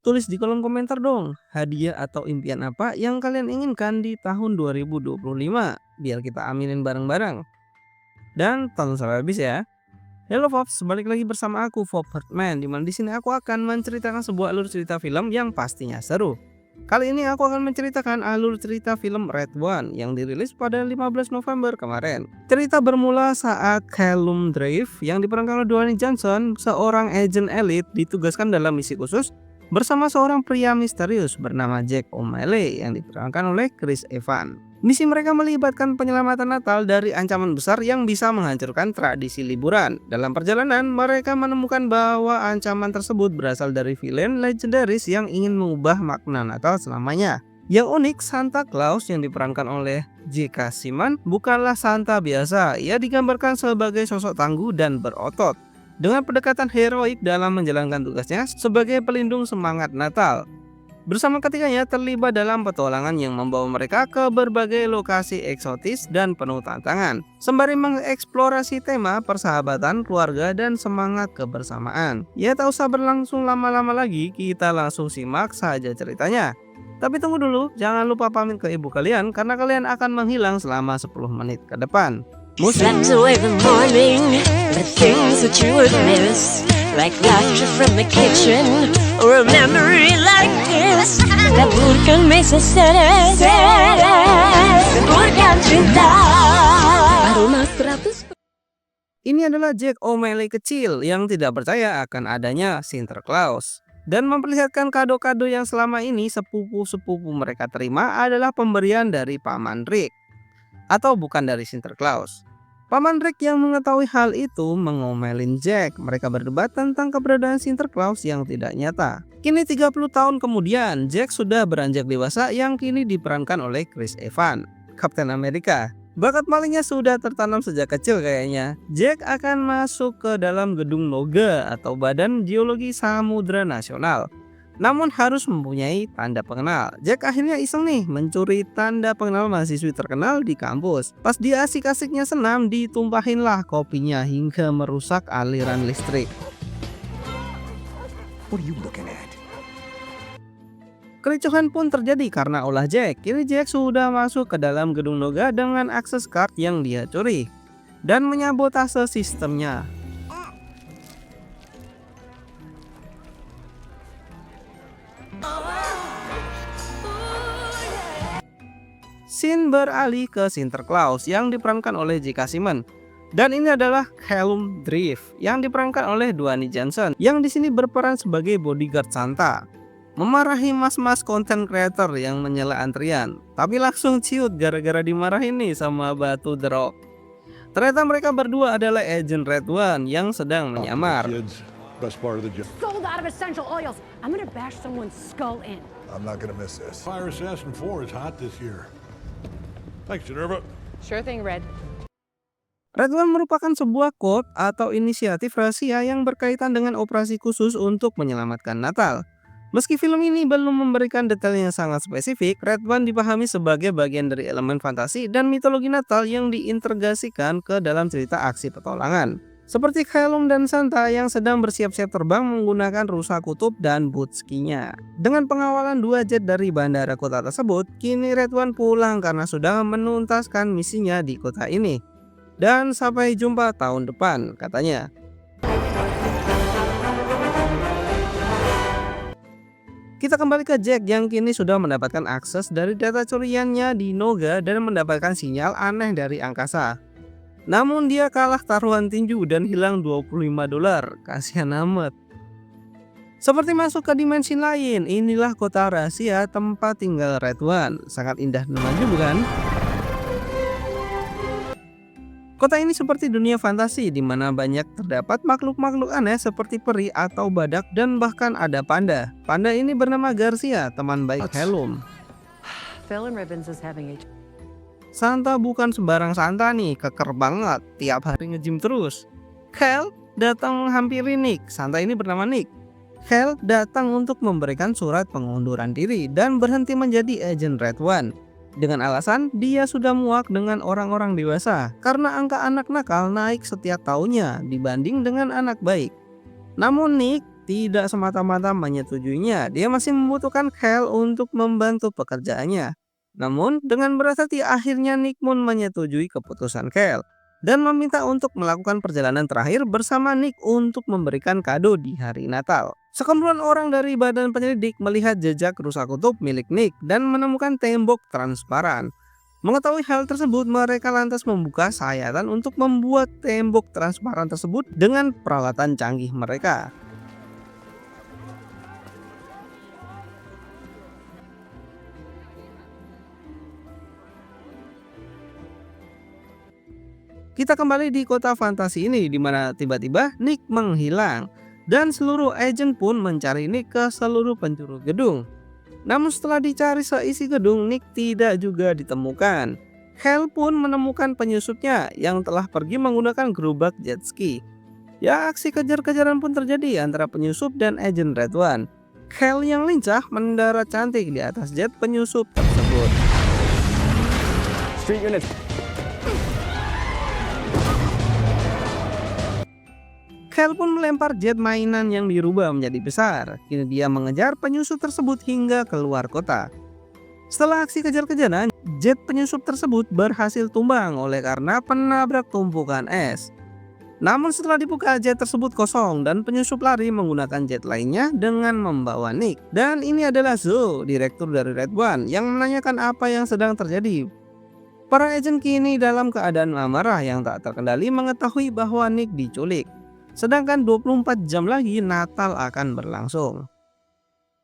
Tulis di kolom komentar dong, hadiah atau impian apa yang kalian inginkan di tahun 2025 biar kita aminin bareng-bareng. Dan tonton sampai habis ya. Halo Fox, balik lagi bersama aku Fox Hartman, di mana di sini aku akan menceritakan sebuah alur cerita film yang pastinya seru. Kali ini aku akan menceritakan alur cerita film Red One yang dirilis pada 15 November kemarin. Cerita bermula saat Callum Drive yang diperankan oleh Dwayne Johnson, seorang agen elit ditugaskan dalam misi khusus bersama seorang pria misterius bernama Jack O'Malley yang diperankan oleh Chris Evans. Misi mereka melibatkan penyelamatan Natal dari ancaman besar yang bisa menghancurkan tradisi liburan. Dalam perjalanan, mereka menemukan bahwa ancaman tersebut berasal dari villain legendaris yang ingin mengubah makna Natal selamanya. Yang unik, Santa Claus yang diperankan oleh J.K. Simmons bukanlah Santa biasa. Ia digambarkan sebagai sosok tangguh dan berotot, dengan pendekatan heroik dalam menjalankan tugasnya sebagai pelindung semangat Natal. Bersama ketiganya terlibat dalam petualangan yang membawa mereka ke berbagai lokasi eksotis dan penuh tantangan, sembari mengeksplorasi tema persahabatan, keluarga, dan semangat kebersamaan. Ya, tak usah berlangsung lama-lama lagi, kita langsung simak saja ceritanya. Tapi tunggu dulu, jangan lupa pamit ke ibu kalian karena kalian akan menghilang selama 10 menit ke depan. Slept away the morning, the things that you would miss, like laughter from the kitchen, or a memory like this, that bukan mesa seres, bukan cinta. Aroma 100. Ini adalah Jack O'Malley kecil yang tidak percaya akan adanya Santa Claus, dan memperlihatkan kado-kado yang selama ini sepupu-sepupu mereka terima adalah pemberian dari Paman Rick, atau bukan dari Santa Claus. Paman Rick yang mengetahui hal itu mengomelin Jack. Mereka berdebat tentang keberadaan Santa Claus yang tidak nyata. Kini 30 tahun kemudian, Jack sudah beranjak dewasa yang kini diperankan oleh Chris Evans, Kapten Amerika. Bakat malingnya sudah tertanam sejak kecil kayaknya. Jack akan masuk ke dalam gedung NOGA atau Badan Geologi Samudra Nasional, namun harus mempunyai tanda pengenal. Jack akhirnya iseng nih mencuri tanda pengenal mahasiswi terkenal di kampus. Pas dia asik-asiknya senam, ditumpahinlah kopinya hingga merusak aliran listrik. What are you looking at? Kericuhan pun terjadi karena ulah Jack. Kini Jack sudah masuk ke dalam gedung NOGA dengan akses card yang dia curi dan menyabotase sistemnya. Scene beralih ke Santa Claus yang diperankan oleh J.K. Simmons. Dan ini adalah Callum Drive yang diperankan oleh Dwayne Johnson yang di sini berperan sebagai bodyguard Santa. Memarahi mas-mas content creator yang menyela antrian, tapi langsung ciut gara-gara dimarahin nih sama batu The Rock. Ternyata mereka berdua adalah agent Red One yang sedang menyamar. Best part of the job. Sold out of essential oils. I'm gonna bash someone's skull in. I'm not gonna miss this. Fire Assassin 4 is hot this year. Thanks, Generva. Sure thing, Red. Red One merupakan sebuah kode atau inisiatif rahasia yang berkaitan dengan operasi khusus untuk menyelamatkan Natal. Meski film ini belum memberikan detail yang sangat spesifik, Red One dipahami sebagai bagian dari elemen fantasi dan mitologi Natal yang diintegrasikan ke dalam cerita aksi petualangan. Seperti Callum dan Santa yang sedang bersiap-siap terbang menggunakan rusa kutub dan boot skinya. Dengan pengawalan 2 jet dari bandara kota tersebut, kini Red One pulang karena sudah menuntaskan misinya di kota ini. Dan sampai jumpa tahun depan, katanya. Kita kembali ke Jack yang kini sudah mendapatkan akses dari data curiannya di NOGA dan mendapatkan sinyal aneh dari angkasa. Namun dia kalah taruhan tinju dan hilang $25. Kasihan amat. Seperti masuk ke dimensi lain, inilah kota rahasia tempat tinggal Red One. Sangat indah dan maju bukan? Kota ini seperti dunia fantasi di mana banyak terdapat makhluk-makhluk aneh seperti peri atau badak dan bahkan ada panda. Panda ini bernama Garcia, teman baik Callum. Phil and Ribbons is having a Santa bukan sembarang Santa nih, keker banget, tiap hari nge-gym terus. Cal datang menghampiri Nick. Santa ini bernama Nick. Cal datang untuk memberikan surat pengunduran diri dan berhenti menjadi agen Red One. Dengan alasan dia sudah muak dengan orang-orang dewasa karena angka anak nakal naik setiap tahunnya dibanding dengan anak baik. Namun Nick tidak semata-mata menyetujuinya. Dia masih membutuhkan Kyle untuk membantu pekerjaannya. Namun dengan berat hati akhirnya Nick pun menyetujui keputusan Kyle dan meminta untuk melakukan perjalanan terakhir bersama Nick untuk memberikan kado di hari Natal. Sekumpulan orang dari badan penyelidik melihat jejak rusa kutub milik Nick dan menemukan tembok transparan. Mengetahui hal tersebut, mereka lantas membuka sayatan untuk membuat tembok transparan tersebut dengan peralatan canggih mereka. Kita kembali di kota fantasi ini di mana tiba-tiba Nick menghilang dan seluruh agen pun mencari Nick ke seluruh penjuru gedung. Namun setelah dicari seisi gedung, Nick tidak juga ditemukan. Kyle pun menemukan penyusupnya yang telah pergi menggunakan gerobak jet ski. Ya, aksi kejar-kejaran pun terjadi antara penyusup dan agen Red One. Kyle yang lincah mendarat cantik di atas jet penyusup tersebut. Street units. Kyle pun melempar jet mainan yang dirubah menjadi besar. Kini dia mengejar penyusup tersebut hingga keluar kota. Setelah aksi kejar-kejaran, jet penyusup tersebut berhasil tumbang oleh karena penabrak tumpukan es. Namun setelah dibuka, jet tersebut kosong dan penyusup lari menggunakan jet lainnya dengan membawa Nick. Dan ini adalah Zoe, direktur dari Red One, yang menanyakan apa yang sedang terjadi. Para agen kini dalam keadaan amarah yang tak terkendali mengetahui bahwa Nick diculik. Sedangkan 24 jam lagi Natal akan berlangsung.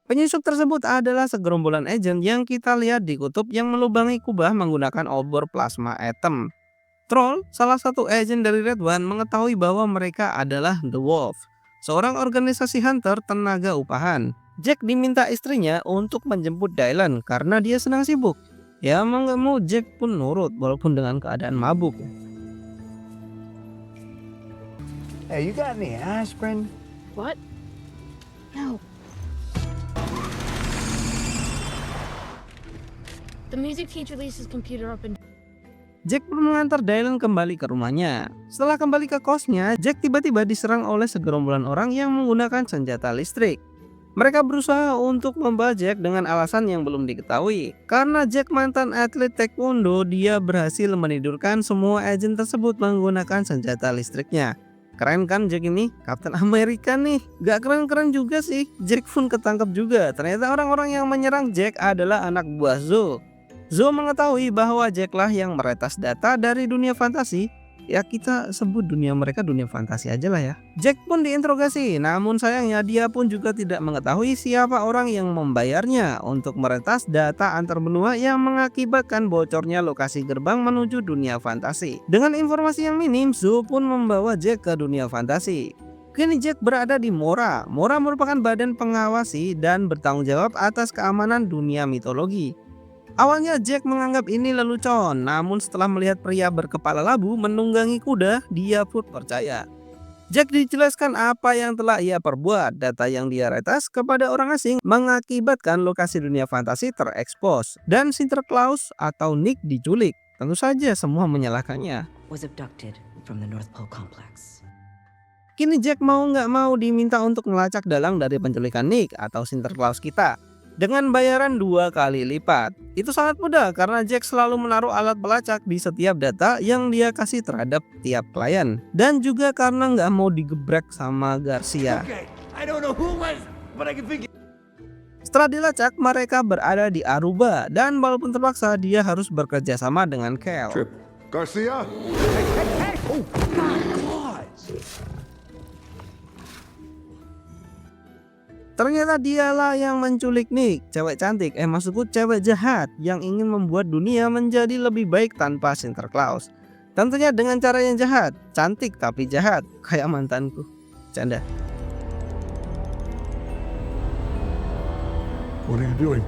Penyusup tersebut adalah segerombolan agen yang kita lihat di kutub yang melubangi kubah menggunakan obor plasma atom. Troll, salah satu agen dari Red One, mengetahui bahwa mereka adalah The Wolf, seorang organisasi hunter tenaga upahan. Jack diminta istrinya untuk menjemput Dylan karena dia sedang sibuk. Ya mau gak mau Jack pun nurut walaupun dengan keadaan mabuk. Hey, you got any aspirin? What? No. The music teacher leaves his computer open. Jack pun mengantar Dylan kembali ke rumahnya. Setelah kembali ke kosnya, Jack tiba-tiba diserang oleh segerombolan orang yang menggunakan senjata listrik. Mereka berusaha untuk membawa Jack dengan alasan yang belum diketahui. Karena Jack mantan atlet taekwondo, dia berhasil menidurkan semua agen tersebut menggunakan senjata listriknya. Keren kan Jack ini? Kapten Amerika nih. Gak keren-keren juga sih. Jack pun ketangkep juga. Ternyata orang-orang yang menyerang Jack adalah anak buah Zoe. Zoe mengetahui bahwa Jack lah yang meretas data dari dunia fantasi. Ya kita sebut dunia mereka dunia fantasi aja lah ya. Jack pun diinterogasi, namun sayangnya dia pun juga tidak mengetahui siapa orang yang membayarnya untuk meretas data antar benua yang mengakibatkan bocornya lokasi gerbang menuju dunia fantasi. Dengan informasi yang minim, Zoe pun membawa Jack ke dunia fantasi. Kini Jack berada di Mora. Mora merupakan badan pengawasi dan bertanggung jawab atas keamanan dunia mitologi. Awalnya Jack menganggap ini lelucon, namun setelah melihat pria berkepala labu menunggangi kuda, dia pun percaya. Jack dijelaskan apa yang telah ia perbuat. Data yang dia retas kepada orang asing mengakibatkan lokasi dunia fantasi terekspos dan Sinterklaas atau Nick diculik. Tentu saja semua menyalahkannya. Was abducted from the North Pole complex. Kini Jack mau nggak mau diminta untuk melacak dalang dari penculikan Nick atau Sinterklaas kita dengan bayaran 2 kali lipat. Itu sangat mudah karena Jack selalu menaruh alat pelacak di setiap data yang dia kasih terhadap tiap klien. Dan juga karena nggak mau digebrek sama Garcia. Okay, I don't know who was, but I can figure. Setelah dilacak, mereka berada di Aruba dan walaupun terpaksa dia harus bekerja sama dengan Kyle. Garcia? Oh, God. Ternyata dialah yang menculik Nick, cewek cantik, maksudku cewek jahat yang ingin membuat dunia menjadi lebih baik tanpa Sinterklaas. Tentunya dengan cara yang jahat, cantik tapi jahat, kayak mantanku. Canda. What are you doing?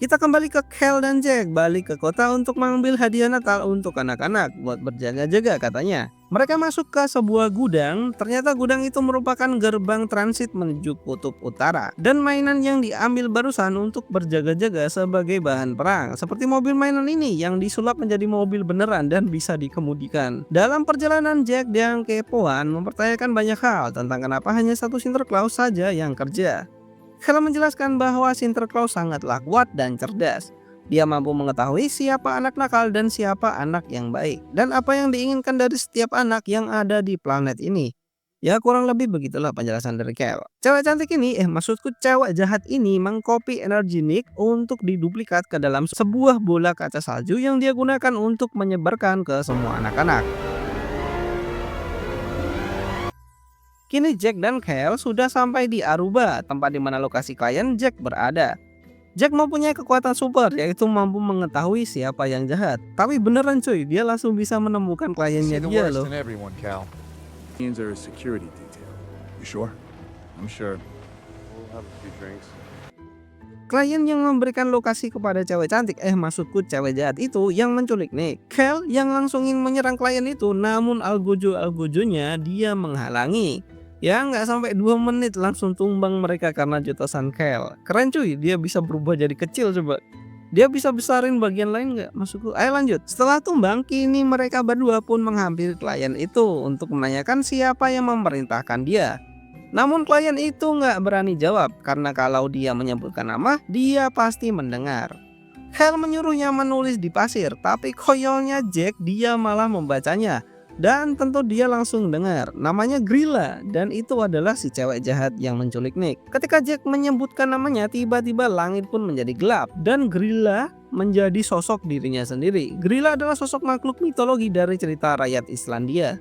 Kita kembali ke Kel dan Jack, balik ke kota untuk mengambil hadiah Natal untuk anak-anak buat berjaga-jaga katanya. Mereka masuk ke sebuah gudang, ternyata gudang itu merupakan gerbang transit menuju kutub utara. Dan mainan yang diambil barusan untuk berjaga-jaga sebagai bahan perang. Seperti mobil mainan ini yang disulap menjadi mobil beneran dan bisa dikemudikan. Dalam perjalanan Jack yang kepoan mempertanyakan banyak hal tentang kenapa hanya satu Sinterklaas saja yang kerja. Kel menjelaskan bahwa Sinterklaas sangatlah kuat dan cerdas. Dia mampu mengetahui siapa anak nakal dan siapa anak yang baik, dan apa yang diinginkan dari setiap anak yang ada di planet ini. Ya kurang lebih begitulah penjelasan dari Kel. Cewek cantik ini, maksudku cewek jahat ini mengcopy energi Nick untuk diduplikat ke dalam sebuah bola kaca salju yang dia gunakan untuk menyebarkan ke semua anak-anak. Kini Jack dan Kel sudah sampai di Aruba, tempat di mana lokasi klien Jack berada. Jack mempunyai kekuatan super, yaitu mampu mengetahui siapa yang jahat. Tapi beneran cuy, dia langsung bisa menemukan kliennya dia loh. everyone, Cal. Are a security detail. You sure? I'm sure. We'll have a few drinks. Klien yang memberikan lokasi kepada cewek cantik, maksudku cewek jahat itu yang menculik Nick. Kel yang langsung ingin menyerang klien itu, namun algojo-algojonya dia menghalangi. Ya nggak sampai 2 menit langsung tumbang mereka karena jotosan Kel. Keren cuy, dia bisa berubah jadi kecil coba. Dia bisa besarin bagian lain nggak? Maksudku, ayo lanjut. Setelah tumbang, kini mereka berdua pun menghampiri klien itu untuk menanyakan siapa yang memerintahkan dia. Namun klien itu nggak berani jawab karena kalau dia menyebutkan nama, dia pasti mendengar. Kel menyuruhnya menulis di pasir, tapi koyolnya Jack dia malah membacanya. Dan tentu dia langsung dengar, namanya Grilla, dan itu adalah si cewek jahat yang menculik Nick. Ketika Jack menyebutkan namanya, tiba-tiba langit pun menjadi gelap, dan Grilla menjadi sosok dirinya sendiri. Grilla adalah sosok makhluk mitologi dari cerita rakyat Islandia.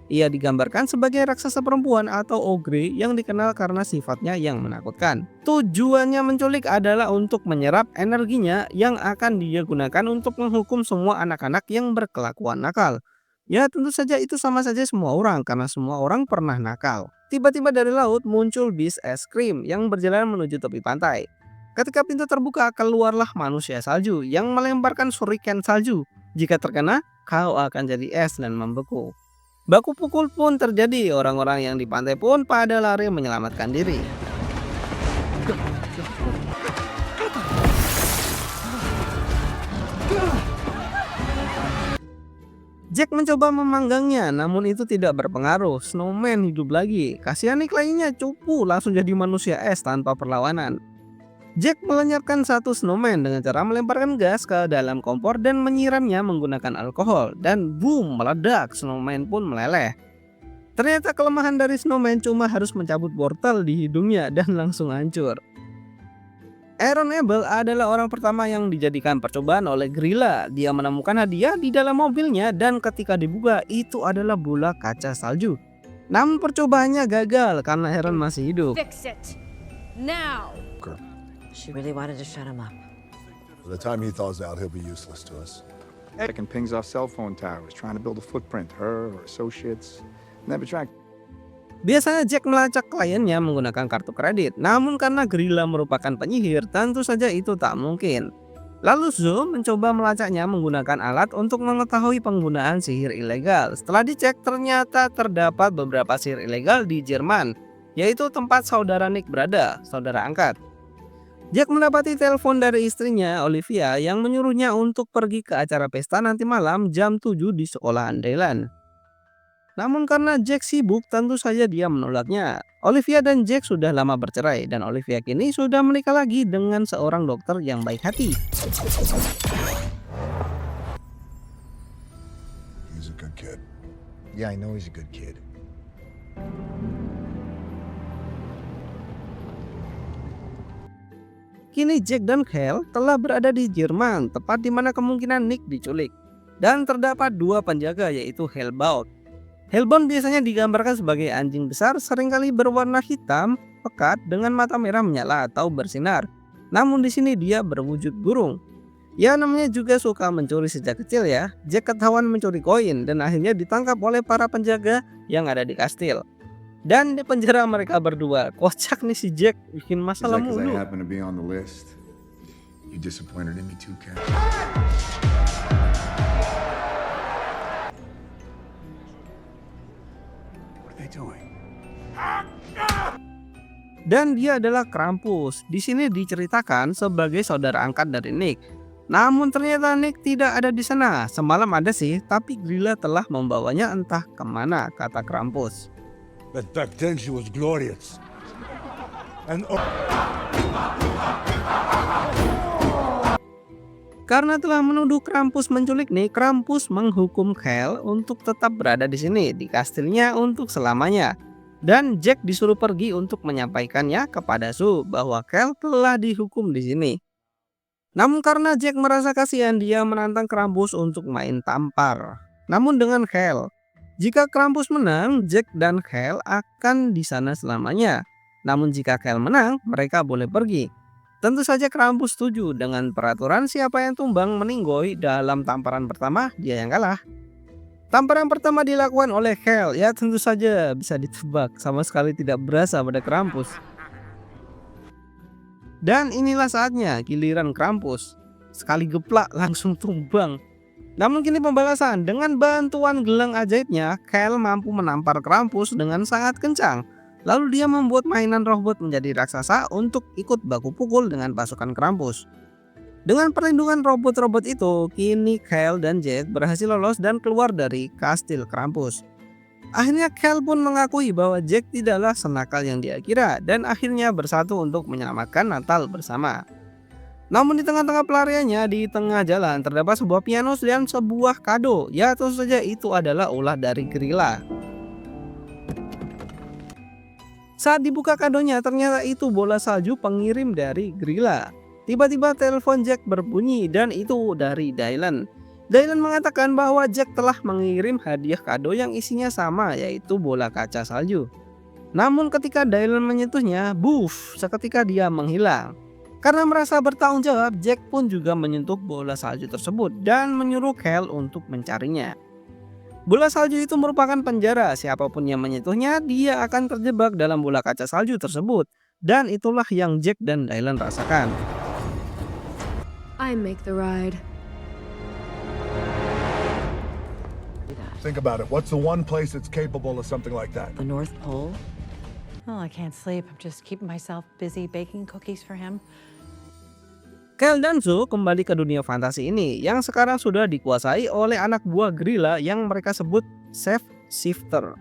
Ia digambarkan sebagai raksasa perempuan atau ogre yang dikenal karena sifatnya yang menakutkan. Tujuannya menculik adalah untuk menyerap energinya yang akan dia gunakan untuk menghukum semua anak-anak yang berkelakuan nakal. Ya tentu saja itu sama saja semua orang karena semua orang pernah nakal. Tiba-tiba dari laut muncul bis es krim yang berjalan menuju tepi pantai. Ketika pintu terbuka, keluarlah manusia salju yang melemparkan shuriken salju. Jika terkena, kau akan jadi es dan membeku. Baku pukul pun terjadi, orang-orang yang di pantai pun pada lari menyelamatkan diri. Jack mencoba memanggangnya, namun itu tidak berpengaruh. Snowman hidup lagi. Kasihan nih kliennya, cupu langsung jadi manusia es tanpa perlawanan. Jack melenyapkan satu snowman dengan cara melemparkan gas ke dalam kompor dan menyiramnya menggunakan alkohol. Dan boom, meledak, snowman pun meleleh. Ternyata kelemahan dari snowman cuma harus mencabut wortel di hidungnya dan langsung hancur. Aaron Abel adalah orang pertama yang dijadikan percobaan oleh Grilla. Dia menemukan hadiah di dalam mobilnya dan ketika dibuka itu adalah bola kaca salju. Namun percobaannya gagal karena Aaron masih hidup. Fix it. Now. She really wanted to shut him up. By the time he thaws out, he'll be useless to us. Checking pings off cell phone towers, trying to build a footprint. Her or associates never tracked. Biasanya Jack melacak kliennya menggunakan kartu kredit, namun karena Grilla merupakan penyihir, tentu saja itu tak mungkin. Lalu Zoe mencoba melacaknya menggunakan alat untuk mengetahui penggunaan sihir ilegal. Setelah dicek, ternyata terdapat beberapa sihir ilegal di Jerman, yaitu tempat saudara Nick berada, saudara angkat. Jack mendapati telepon dari istrinya, Olivia, yang menyuruhnya untuk pergi ke acara pesta nanti malam jam 7 di sekolah andalan. Namun karena Jack sibuk, tentu saja dia menolaknya. Olivia dan Jack sudah lama bercerai dan Olivia kini sudah menikah lagi dengan seorang dokter yang baik hati. He's a good kid. Yeah, I know he's a good kid. Kini Jack dan Kel telah berada di Jerman, tepat di mana kemungkinan Nick diculik. Dan terdapat 2 penjaga yaitu Hellbound. Hellbound biasanya digambarkan sebagai anjing besar seringkali berwarna hitam, pekat dengan mata merah menyala atau bersinar. Namun di sini dia berwujud burung. Ya namanya juga suka mencuri sejak kecil ya. Jack ketahuan mencuri koin dan akhirnya ditangkap oleh para penjaga yang ada di kastil. Dan di penjara mereka berdua. Kocak nih si Jack, bikin masalah mulu. happen to be on the list. You disappointed in me too, Ken? What are they doing? Dan dia adalah Krampus. Di sini diceritakan sebagai saudara angkat dari Nick. Namun ternyata Nick tidak ada di sana. Semalam ada sih, tapi Grilla telah membawanya entah kemana, kata Krampus. But back then she was glorious. And Karena telah menuduh Krampus menculik Nick, Krampus menghukum Kyle untuk tetap berada di sini di kastilnya untuk selamanya. Dan Jack disuruh pergi untuk menyampaikannya kepada Sue bahwa Kyle telah dihukum di sini. Namun karena Jack merasa kasihan, dia menantang Krampus untuk main tampar. Namun dengan Kyle, jika Krampus menang, Jack dan Kyle akan di sana selamanya. Namun jika Kyle menang, mereka boleh pergi. Tentu saja Krampus setuju dengan peraturan siapa yang tumbang meninggoy dalam tamparan pertama, dia yang kalah. Tamparan pertama dilakukan oleh Kyle, ya tentu saja bisa ditebak, sama sekali tidak berasa pada Krampus. Dan inilah saatnya giliran Krampus. Sekali geplak langsung tumbang. Namun kini pembalasan, dengan bantuan gelang ajaibnya, Kyle mampu menampar Krampus dengan sangat kencang. Lalu dia membuat mainan robot menjadi raksasa untuk ikut baku pukul dengan pasukan Krampus. Dengan perlindungan robot-robot itu, kini Kyle dan Jack berhasil lolos dan keluar dari kastil Krampus. Akhirnya Kyle pun mengakui bahwa Jack tidaklah senakal yang dia kira dan akhirnya bersatu untuk menyelamatkan Natal bersama. Namun di tengah-tengah pelariannya, di tengah jalan terdapat sebuah piano dan sebuah kado. Ya tentu saja itu adalah ulah dari Grilla. Saat dibuka kadonya, ternyata itu bola salju pengirim dari Grilla. Tiba-tiba telepon Jack berbunyi dan itu dari Dylan. Dylan mengatakan bahwa Jack telah mengirim hadiah kado yang isinya sama, yaitu bola kaca salju. Namun ketika Dylan menyentuhnya, buff, seketika dia menghilang. Karena merasa bertanggung jawab, Jack pun juga menyentuh bola salju tersebut dan menyuruh Kyle untuk mencarinya. Bola salju itu merupakan penjara, siapapun yang menyentuhnya dia akan terjebak dalam bola kaca salju tersebut. Dan itulah yang Jack dan Dylan rasakan. I make the ride. Think about it. What's the one place that's capable of something like that? The North Pole? Well, I can't sleep. I'm just keeping myself busy baking cookies for him. Kyle dan Sue kembali ke dunia fantasi ini yang sekarang sudah dikuasai oleh anak buah Grilla yang mereka sebut Shape Shifter.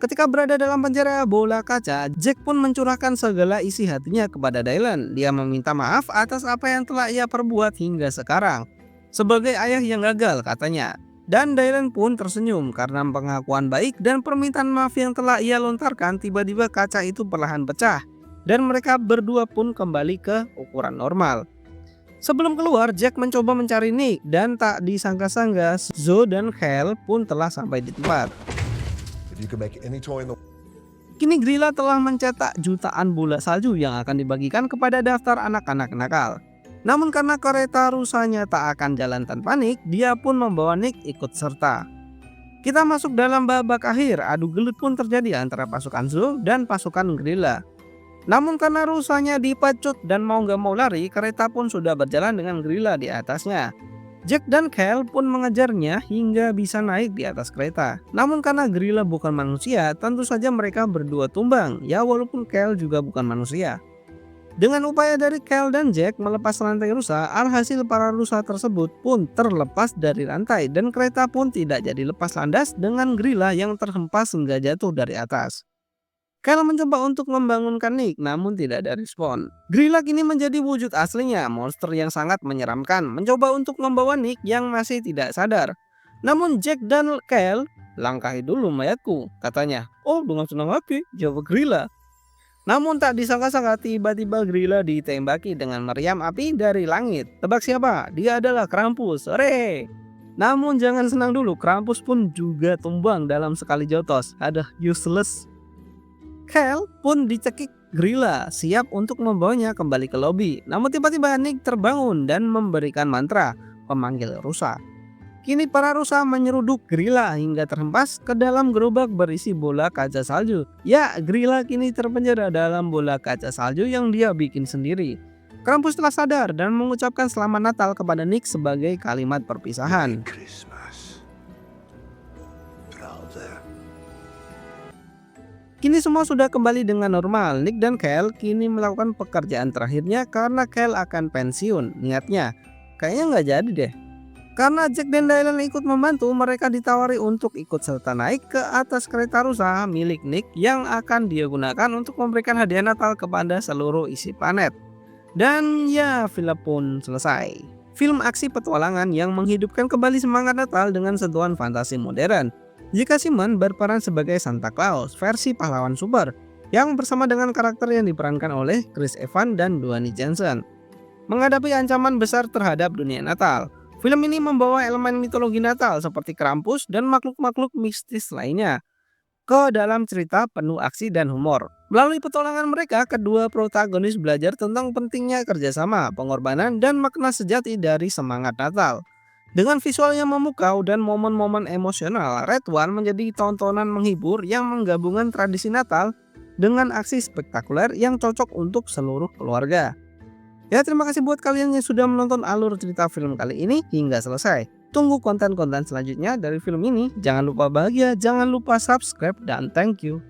Ketika berada dalam penjara bola kaca, Jack pun mencurahkan segala isi hatinya kepada Dylan. Dia meminta maaf atas apa yang telah ia perbuat hingga sekarang. Sebagai ayah yang gagal, katanya. Dan Dylan pun tersenyum karena pengakuan baik dan permintaan maaf yang telah ia lontarkan. Tiba-tiba kaca itu perlahan pecah dan mereka berdua pun kembali ke ukuran normal. Sebelum keluar, Jack mencoba mencari Nick dan tak disangka-sangka Zoe dan Kyle pun telah sampai di tempat. If you could make any toy in the Kini Grilla telah mencetak jutaan bola salju yang akan dibagikan kepada daftar anak-anak nakal. Namun karena kereta rusanya tak akan jalan tanpa Nick, dia pun membawa Nick ikut serta. Kita masuk dalam babak akhir, adu gelut pun terjadi antara pasukan Zoe dan pasukan Grilla. Namun karena rusanya dipecut dan mau gak mau lari, kereta pun sudah berjalan dengan Grilla di atasnya. Jack dan Kyle pun mengejarnya hingga bisa naik di atas kereta. Namun karena Grilla bukan manusia, tentu saja mereka berdua tumbang, ya walaupun Kyle juga bukan manusia. Dengan upaya dari Kyle dan Jack melepas rantai rusa, alhasil para rusa tersebut pun terlepas dari rantai dan kereta pun tidak jadi lepas landas dengan Grilla yang terhempas hingga jatuh dari atas. Kyle mencoba untuk membangunkan Nick, namun tidak ada respon. Grilla kini menjadi wujud aslinya, monster yang sangat menyeramkan, mencoba untuk membawa Nick yang masih tidak sadar. Namun Jack dan Kyle, langkahi dulu mayatku, katanya. Oh, dengan senang hati, jawab Grilla. Namun tak disangka-sangka tiba-tiba Grilla ditembaki dengan meriam api dari langit. Tebak siapa? Dia adalah Krampus. Hore! Namun jangan senang dulu, Krampus pun juga tumbang dalam sekali jotos. Aduh, useless. Kyle pun dicekik Grilla, siap untuk membawanya kembali ke lobi. Namun tiba-tiba Nick terbangun dan memberikan mantra pemanggil rusa. Kini para rusa menyeruduk Grilla hingga terhempas ke dalam gerobak berisi bola kaca salju. Ya, Grilla kini terpenjara dalam bola kaca salju yang dia bikin sendiri. Krampus telah sadar dan mengucapkan selamat Natal kepada Nick sebagai kalimat perpisahan. Christmas, brother. Kini semua sudah kembali dengan normal. Nick dan Kyle kini melakukan pekerjaan terakhirnya karena Kyle akan pensiun. Niatnya, kayaknya nggak jadi deh. Karena Jack dan Dylan ikut membantu, mereka ditawari untuk ikut serta naik ke atas kereta rusa milik Nick yang akan dia gunakan untuk memberikan hadiah Natal kepada seluruh isi planet. Dan ya, film pun selesai. Film aksi petualangan yang menghidupkan kembali semangat Natal dengan sentuhan fantasi modern. J.K. Simmons berperan sebagai Santa Claus versi pahlawan super yang bersama dengan karakter yang diperankan oleh Chris Evans dan Dwayne Johnson menghadapi ancaman besar terhadap dunia Natal. Film ini membawa elemen mitologi Natal seperti Krampus dan makhluk-makhluk mistis lainnya ke dalam cerita penuh aksi dan humor. Melalui petualangan mereka, kedua protagonis belajar tentang pentingnya kerjasama, pengorbanan, dan makna sejati dari semangat Natal. Dengan visual yang memukau dan momen-momen emosional, Red One menjadi tontonan menghibur yang menggabungkan tradisi Natal dengan aksi spektakuler yang cocok untuk seluruh keluarga. Ya, terima kasih buat kalian yang sudah menonton alur cerita film kali ini hingga selesai. Tunggu konten-konten selanjutnya dari film ini. Jangan lupa bahagia, jangan lupa subscribe, dan thank you.